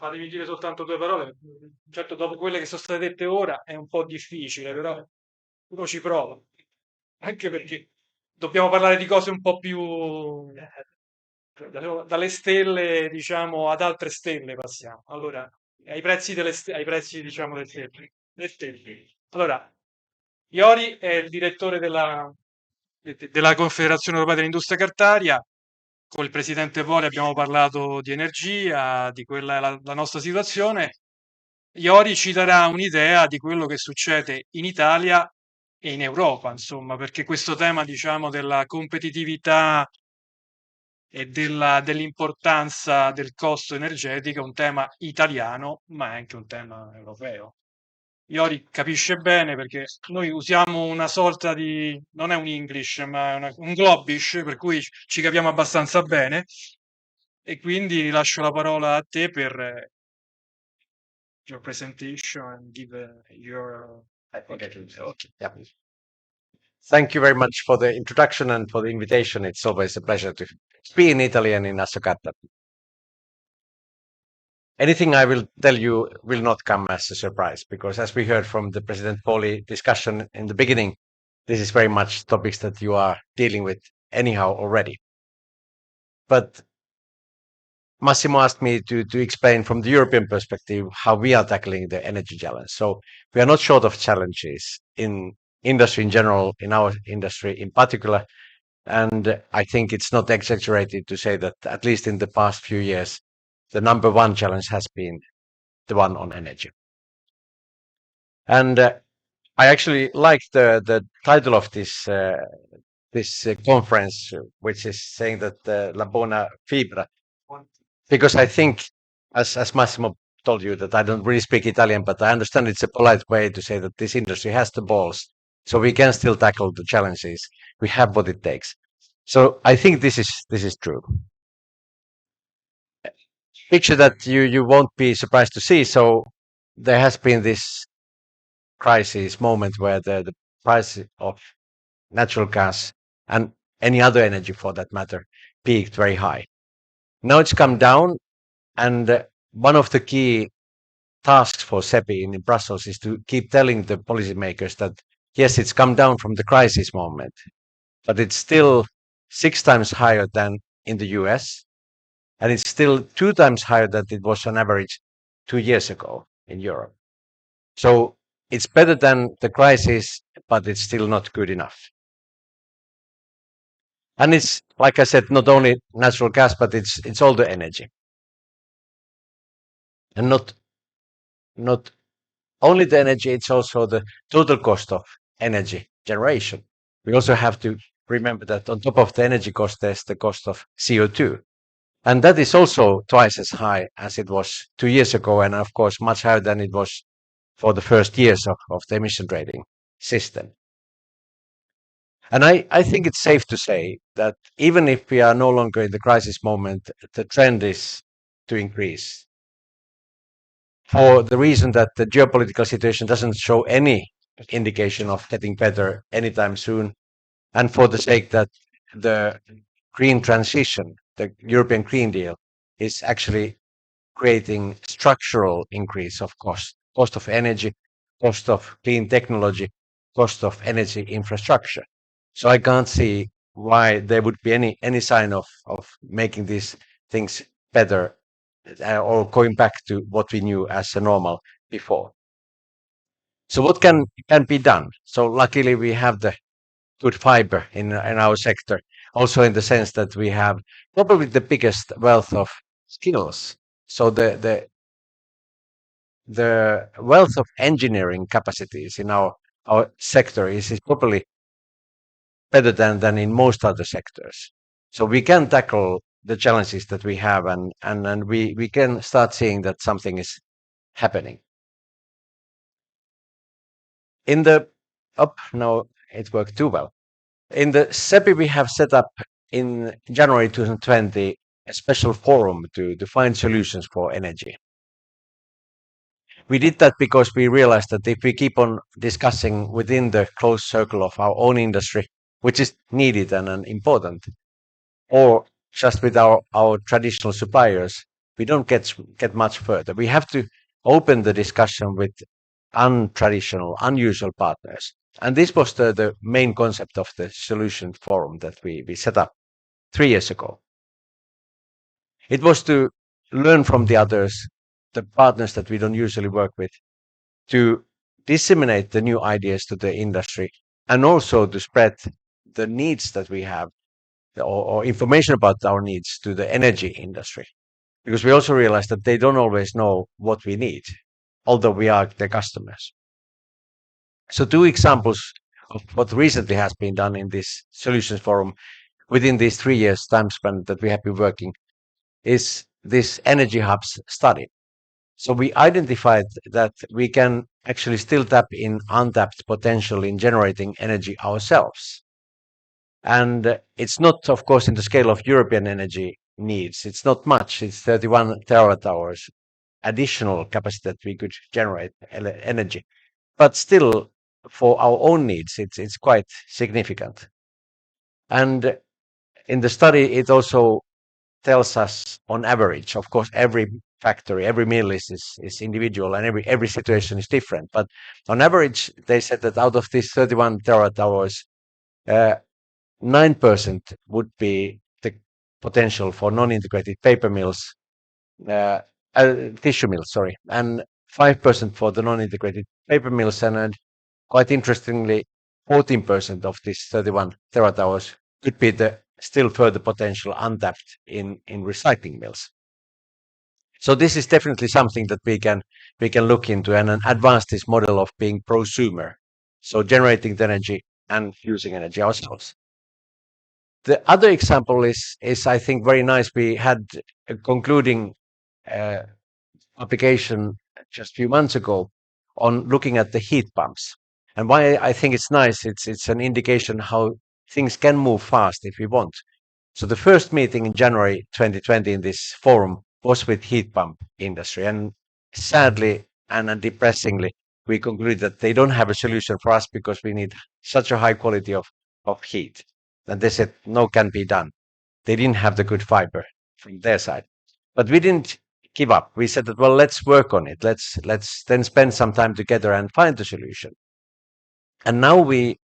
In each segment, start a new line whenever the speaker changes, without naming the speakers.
Fatemi dire soltanto due parole. Certo, dopo quelle che sono state dette ora è un po' difficile, però uno ci prova. Anche perché dobbiamo parlare di cose un po' più dalle stelle, diciamo, ad altre stelle passiamo. Allora, ai prezzi ai prezzi, diciamo, delle stelle. Le stelle. Allora, Iori è il direttore della Confederazione Europea dell'Industria Cartaria. Con il presidente Poli abbiamo parlato di energia, di quella è la nostra situazione. Iori ci darà un'idea di quello che succede in Italia e in Europa, insomma, perché questo tema, diciamo, della competitività e dell'importanza del costo energetico è un tema italiano, ma è anche un tema europeo. Iori capisce bene perché noi usiamo una sorta di, non è un English, ma è un Globish, per cui ci capiamo abbastanza bene. E quindi lascio la parola a te per your presentation and give your.
I think I can say.
Okay.
Yeah. Thank you very much for the introduction and for the invitation. It's always a pleasure to be in Italy and in Assocarta. Anything I will tell you will not come as a surprise because, as we heard from the President Poli discussion in the beginning, this is very much topics that you are dealing with anyhow already. But Massimo asked me to explain from the European perspective how we are tackling the energy challenge. So we are not short of challenges in industry in general, in our industry in particular. And I think it's not exaggerated to say that at least in the past few years, the number one challenge has been the one on energy. And I actually like the title of this conference, which is saying that La Buona Fibra, because I think, as Massimo told you, that I don't really speak Italian, but I understand it's a polite way to say that this industry has the balls, so we can still tackle the challenges. We have what it takes. So I think this is true. Picture that you won't be surprised to see. So there has been this crisis moment where the price of natural gas and any other energy for that matter peaked very high. Now it's come down, and one of the key tasks for CEPI in Brussels is to keep telling the policymakers that yes, it's come down from the crisis moment, but it's still 6 times higher than in the US, and it's still 2 times higher than it was on average 2 years ago in Europe. So it's better than the crisis, but it's still not good enough. And it's, like I said, not only natural gas, but it's all the energy. And not only the energy, it's also the total cost of energy generation. We also have to remember that on top of the energy cost, there's the cost of CO2. And that is also twice as high as it was 2 years ago, and of course, much higher than it was for the first years of the emission trading system. And I think it's safe to say that even if we are no longer in the crisis moment, the trend is to increase. For the reason that the geopolitical situation doesn't show any indication of getting better anytime soon, and for the sake that the green transition, the European Green Deal, is actually creating structural increase of cost of energy, cost of clean technology, cost of energy infrastructure. So I can't see why there would be any sign of making these things better or going back to what we knew as a normal before. So what can be done? So luckily we have the good fiber in our sector, also in the sense that we have probably the biggest wealth of skills. So the wealth of engineering capacities in our sector is probably better than in most other sectors. So we can tackle the challenges that we have, and we can start seeing that something is happening. In the no, it worked too well. In the CEPI, we have set up in January 2020 a special forum to find solutions for energy. We did that because we realized that if we keep on discussing within the close circle of our own industry, which is needed and important, or just with our traditional suppliers, we don't get much further. We have to open the discussion with untraditional, unusual partners. And this was the main concept of the solution forum that we set up 3 years ago. It was to learn from the others, the partners that we don't usually work with, to disseminate the new ideas to the industry, and also to spread the needs that we have, or information about our needs, to the energy industry. Because we also realize that they don't always know what we need, although we are their customers. So 2 examples of what recently has been done in this solutions forum within these 3 years time span that we have been working is this energy hubs study. So we identified that we can actually still tap in untapped potential in generating energy ourselves. And it's not, of course, in the scale of European energy needs. It's not much. It's 31 terawatt hours additional capacity that we could generate energy. But still, for our own needs, it's quite significant. And in the study, it also tells us on average, of course, every factory, every mill is individual, and every situation is different. But on average, they said that out of these 31 terawatt hours, 9% would be the potential for non-integrated paper mills, tissue mills, sorry, and 5% for the non-integrated paper mills, and quite interestingly, 14% of this 31 terawatt hours could be the still further potential untapped in recycling mills. So this is definitely something that we can look into and advance this model of being prosumer, so generating the energy and using energy ourselves. The other example is I think very nice. We had a concluding application just a few months ago on looking at the heat pumps. And why I think it's nice, it's an indication how things can move fast if we want. So the first meeting in January 2020 in this forum was with heat pump industry. And sadly and depressingly, we concluded that they don't have a solution for us because we need such a high quality of heat. And they said, no, can be done. They didn't have the good fiber from their side. But we didn't give up. We said that, well, let's work on it. Let's then spend some time together and find the solution. And now we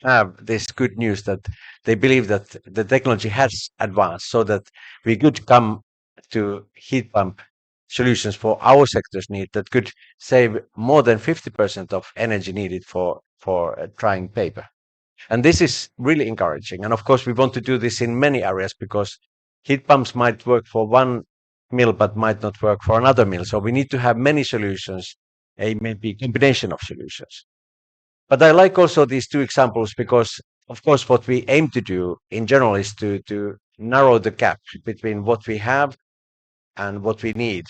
have this good news that they believe that the technology has advanced so that we could come to heat pump solutions for our sector's need that could save more than 50% of energy needed for drying paper. And this is really encouraging. And of course, we want to do this in many areas because heat pumps might work for one mill but might not work for another mill. So we need to have many solutions, a maybe combination of solutions. But I like also these 2 examples because, of course, what we aim to do in general is to narrow the gap between what we have and what we need.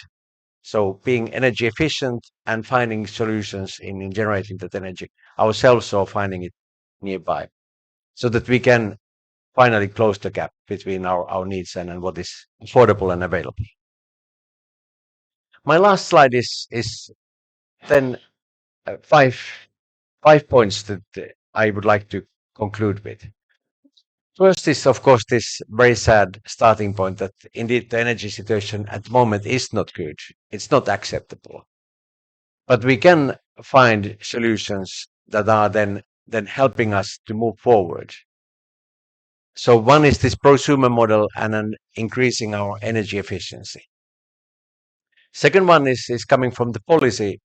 So being energy efficient and finding solutions in generating that energy ourselves or finding it nearby so that we can finally close the gap between our needs and what is affordable and available. My last slide is then 5 points that I would like to conclude with. First is, of course, this very sad starting point that indeed the energy situation at the moment is not good. It's not acceptable. But we can find solutions that are then helping us to move forward. So one is this prosumer model and an increasing our energy efficiency. Second one is coming from the policy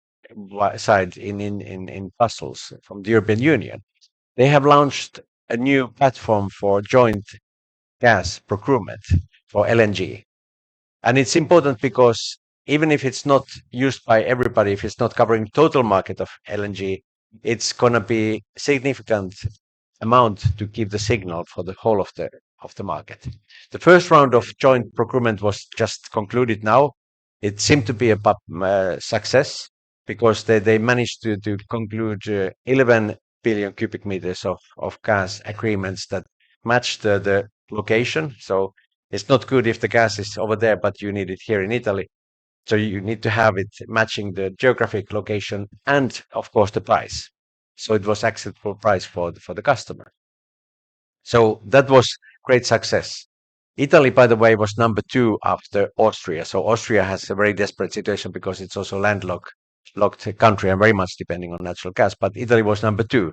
side in Brussels from the European Union. They have launched a new platform for joint gas procurement for LNG. And it's important because even if it's not used by everybody, if it's not covering total market of LNG, it's going to be significant amount to give the signal for the whole of the market. The first round of joint procurement was just concluded now. It seemed to be a success because they managed to conclude 11 billion cubic meters of gas agreements that match the location. So it's not good if the gas is over there, but you need it here in Italy. So you need to have it matching the geographic location and, of course, the price. So it was acceptable price for the customer. So that was great success. Italy, by the way, was number 2 after Austria. So Austria has a very desperate situation because it's also landlocked country and very much depending on natural gas. But Italy was number 2.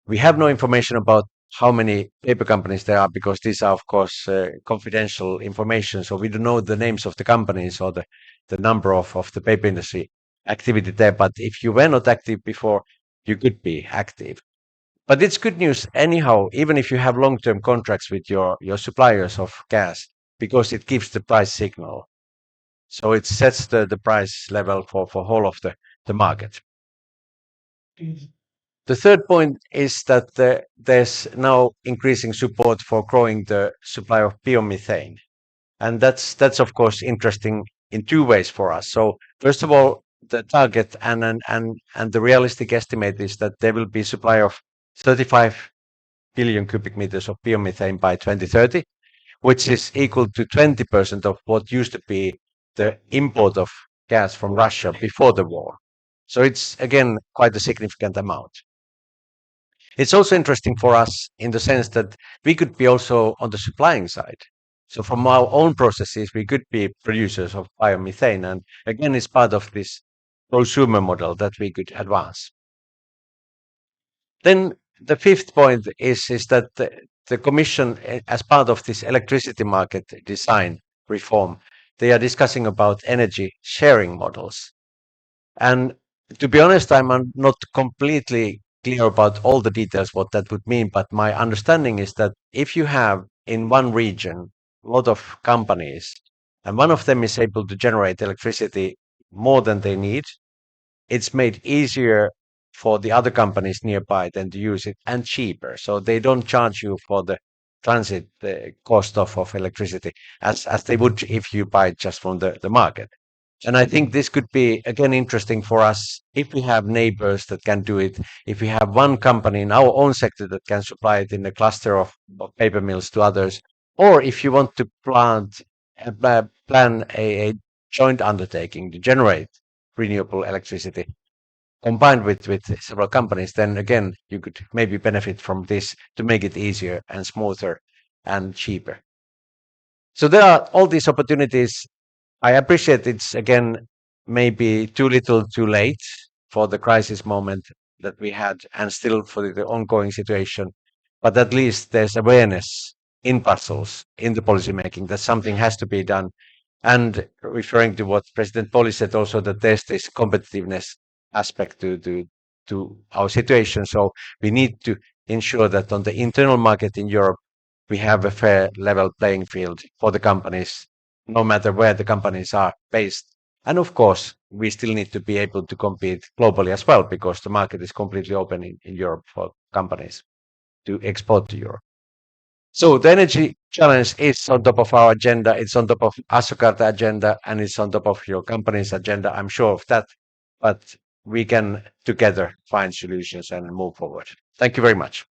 We have no information about how many paper companies there are because these are, of course, confidential information. So we don't know the names of the companies or the number of the paper industry activity there. But if you were not active before, you could be active. But it's good news anyhow, even if you have long-term contracts with your suppliers of gas, because it gives the price signal. So it sets the price level for whole of the market. The third point is that there's now increasing support for growing the supply of biomethane. And that's of course interesting in two ways for us. So first of all, the target and the realistic estimate is that there will be supply of 35 billion cubic meters of biomethane by 2030, which is equal to 20% of what used to be the import of gas from Russia before the war. So it's again quite a significant amount. It's also interesting for us in the sense that we could be also on the supplying side. So from our own processes, we could be producers of biomethane. And again, it's part of this prosumer model that we could advance. Then the fifth point is that the Commission, as part of this electricity market design reform, they are discussing about energy sharing models. And to be honest, I'm not completely clear about all the details what that would mean, but my understanding is that if you have in one region a lot of companies and one of them is able to generate electricity more than they need, it's made easier for the other companies nearby than to use it and cheaper. So they don't charge you for the transit cost of electricity as they would if you buy it just from the market. And I think this could be, again, interesting for us if we have neighbors that can do it, if we have one company in our own sector that can supply it in a cluster of paper mills to others, or if you want to plan a joint undertaking to generate renewable electricity combined with several companies, then again, you could maybe benefit from this to make it easier and smoother and cheaper. So there are all these opportunities. I appreciate it's again maybe too little too late for the crisis moment that we had and still for the ongoing situation. But at least there's awareness in Brussels, in the policymaking, that something has to be done. And referring to what President Poli said also, that there's this competitiveness aspect to our situation. So we need to ensure that on the internal market in Europe, we have a fair level playing field for the companies, no matter where the companies are based. And of course, we still need to be able to compete globally as well, because the market is completely open in Europe for companies to export to Europe. So the energy challenge is on top of our agenda. It's on top of Assocarta agenda, and it's on top of your company's agenda. I'm sure of that. But we can together find solutions and move forward. Thank you very much.